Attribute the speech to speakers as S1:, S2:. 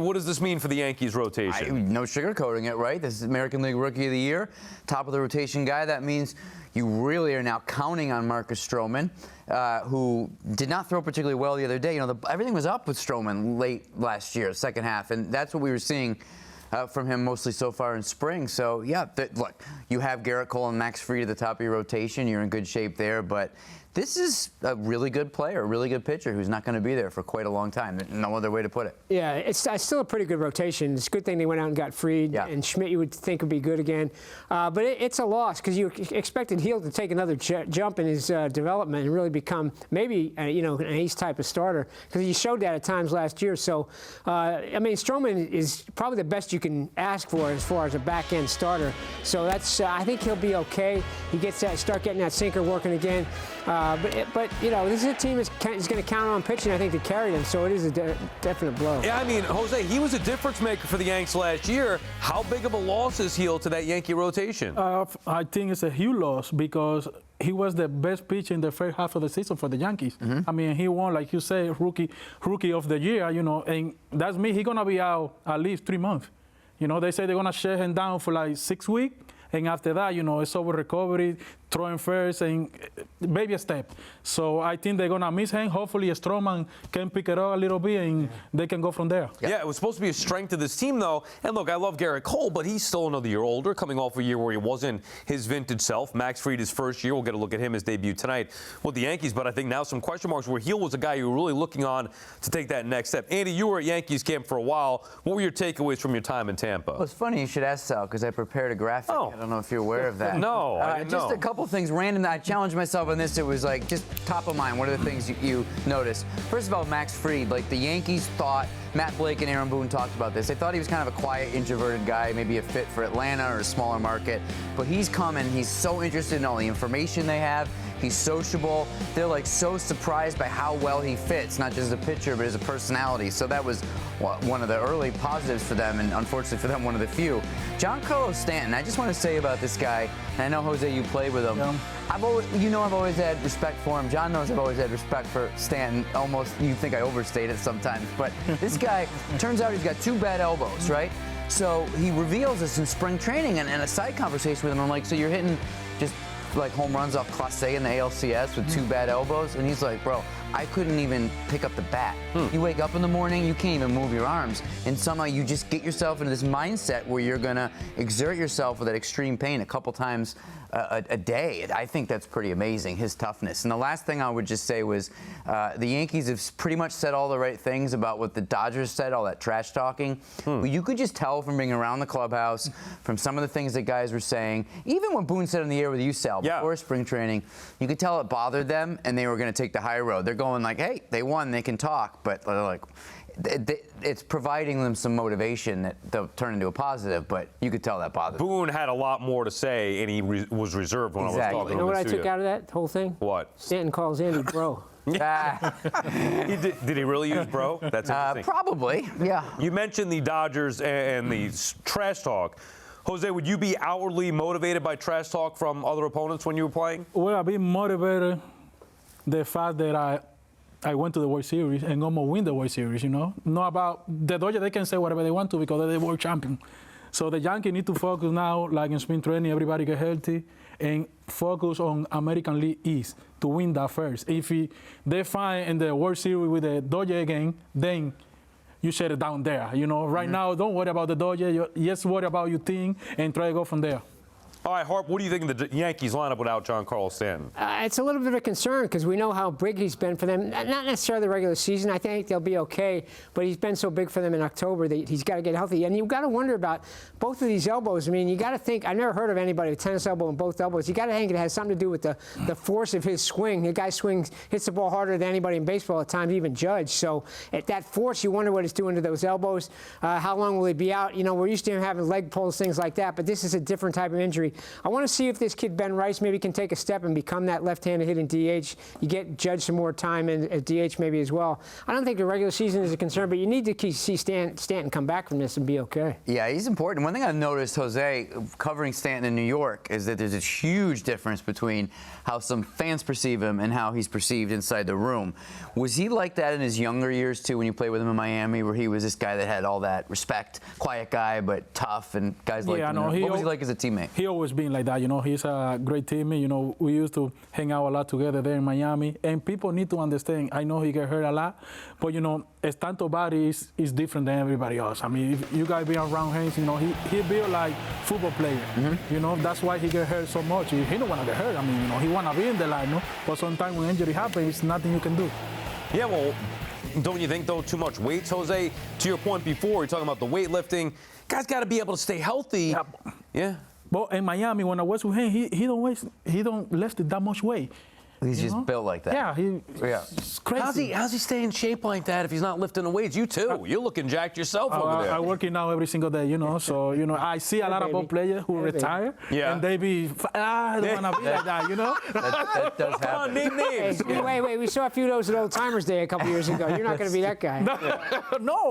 S1: What does this mean for the Yankees rotation?
S2: No sugarcoating it, right? This is American League Rookie of the Year, top of the rotation guy. That means you really are now counting on Marcus Stroman, who did not throw particularly well the other day. You know, everything was up with Stroman late last year, second half, and that's what we were seeing from him mostly so far in spring. So, yeah, look, you have Garrett Cole and Max Fried at the top of your rotation. You're in good shape there, but this is a really good player, a really good pitcher who's not going to be there for quite a long time. No other way to put it.
S3: Yeah, it's still a pretty good rotation. It's a good thing they went out and got Fried, and Schmidt you would think would be good again. But it's a loss because you expected Gil to take another jump in his development and really become maybe, you know, an ace type of starter because he showed that at times last year. So, I mean, Stroman is probably the best you can ask for as far as a back-end starter. So that's, I think he'll be okay. He gets that, start getting that sinker working again. But you know, this is a team that's going to count on pitching, I think, to carry them. So it is a definite blow.
S1: Yeah, I mean, Jose, he was a difference maker for the Yanks last year. How big of a loss is Gil to that Yankee rotation?
S4: I think it's a huge loss because he was the best pitcher in the first half of the season for the Yankees. I mean, he won, like you say, rookie of the year. You know, and that's me. He's gonna be out at least 3 months. You know, they say they're gonna shut him down for like 6 weeks. And after that, you know, it's over recovery, throwing first, and baby step. So I think they're going to miss him. Hopefully, Stroman can pick it up a little bit, and they can go from there.
S1: Yeah, it was supposed to be a strength of this team, though. And look, I love Garrett Cole, but he's still another year older, coming off a year where he wasn't his vintage self. Max Fried, his first year. We'll get a look at him, his debut tonight with the Yankees. But I think now some question marks where Gil was a guy you were really looking on to take that next step. Andy, you were at Yankees camp for a while. What were your takeaways from your time in Tampa?
S2: Well, it's funny you should ask Sal, because I prepared a graphic.
S1: Oh.
S2: I don't know if you're aware of that.
S1: No, I didn't
S2: just
S1: know.
S2: a couple things random. I challenged myself on this. It was like just top of mind. What are the things you noticed? First of all, Max Fried. Like the Yankees thought, Matt Blake and Aaron Boone talked about this. They thought he was kind of a quiet, introverted guy, maybe a fit for Atlanta or a smaller market. But he's coming. He's so interested in all the information they have. He's sociable. They're like so surprised by how well he fits, not just as a pitcher, but as a personality. So that was one of the early positives for them, and unfortunately for them, one of the few. Giancarlo Stanton, I just want to say about this guy, and I know, Jose, you played with him. Yeah. I've always had respect for him. John knows I've always had respect for Stanton. Almost, you think I overstate it sometimes. But this guy, turns out he's got 2 bad elbows, right? So he reveals this in spring training, and a side conversation with him, I'm like, so you're hitting just like home runs off Class A in the ALCS with 2 bad elbows? And he's like, bro, I couldn't even pick up the bat. You wake up in the morning, you can't even move your arms. And somehow you just get yourself into this mindset where you're going to exert yourself with that extreme pain a couple times a day. I think that's pretty amazing, his toughness. And the last thing I would just say was the Yankees have pretty much said all the right things about what the Dodgers said, all that trash talking. Well, you could just tell from being around the clubhouse, from some of the things that guys were saying, even what Boone said on the air with you, Sal, before spring training, you could tell it bothered them and they were going to take the high road. They're going like, hey, they won, they can talk, but they're like, it's providing them some motivation that they'll turn into a positive, but you could tell that bothered them.
S1: Boone had a lot more to say, and he was reserved when I was talking.
S3: You know what I took out of that whole thing?
S1: What?
S3: Stanton calls Andy bro.
S1: Did he really use bro? That's interesting.
S2: Probably, yeah.
S1: You mentioned the Dodgers and the trash talk. Jose, would you be outwardly motivated by trash talk from other opponents when you were playing?
S4: Well, I've been motivated the fact that I went to the World Series and almost win the World Series, you know? Not about the Dodgers, they can say whatever they want to because they're the world champion. So the Yankees need to focus now, like in spring training, everybody get healthy, and focus on American League East to win that first. If they find in the World Series with the Dodgers again, then you shut it down there. You know, right now, don't worry about the Dodgers. Just worry about your team and try to go from there.
S1: All right, Harp, what do you think of the Yankees lineup without Giancarlo Stanton?
S3: It's a little bit of a concern because we know how big he's been for them. Not necessarily the regular season. I think they'll be okay, but he's been so big for them in October that he's got to get healthy. And you've got to wonder about both of these elbows. I mean, you got to think, I've never heard of anybody with tennis elbow in both elbows. You got to think it has something to do with the force of his swing. The guy hits the ball harder than anybody in baseball at times, even Judge. So at that force, you wonder what it's doing to those elbows. How long will he be out? You know, we're used to him having leg pulls, things like that, but this is a different type of injury. injury. I want to see if this kid Ben Rice maybe can take a step and become that left-handed hitting DH. You get Judge some more time at DH maybe as well. I don't think the regular season is a concern, but you need to see Stanton come back from this and be okay.
S2: Yeah, he's important. One thing I've noticed, Jose, covering Stanton in New York, is that there's a huge difference between how some fans perceive him and how he's perceived inside the room. Was he like that in his younger years, too, when you played with him in Miami, where he was this guy that had all that respect, quiet guy, but tough, and guys like him? What was he like as a teammate?
S4: He always been like that. He's a great teammate. We used to hang out a lot together there in Miami, and people need to understand. I know he get hurt a lot, but, Stanton's body is different than everybody else. I mean, if you guys be around him, he built like football player. Mm-hmm. That's why he get hurt so much. He don't want to get hurt. I mean, he want to be in the line, no? But sometimes when injury happens, it's nothing you can do.
S1: Yeah, well, don't you think, though, too much weight, Jose? To your point before, you're talking about the weightlifting. Guys got to be able to stay healthy. Yeah.
S4: But in Miami, when I was with him, he don't lift that much weight.
S2: He's just built like that.
S4: Yeah, it's crazy.
S1: How's he stay in shape like that if he's not lifting the weights? You too. You're looking jacked yourself over there.
S4: I'm working out every single day, So, I see a lot of ball players who retire, and they be, I don't want to be like that,
S2: That does happen.
S1: Come on, name names.
S3: Hey, wait, we saw a few of those at Old Timers Day a couple years ago. You're not going to be that guy.
S4: No.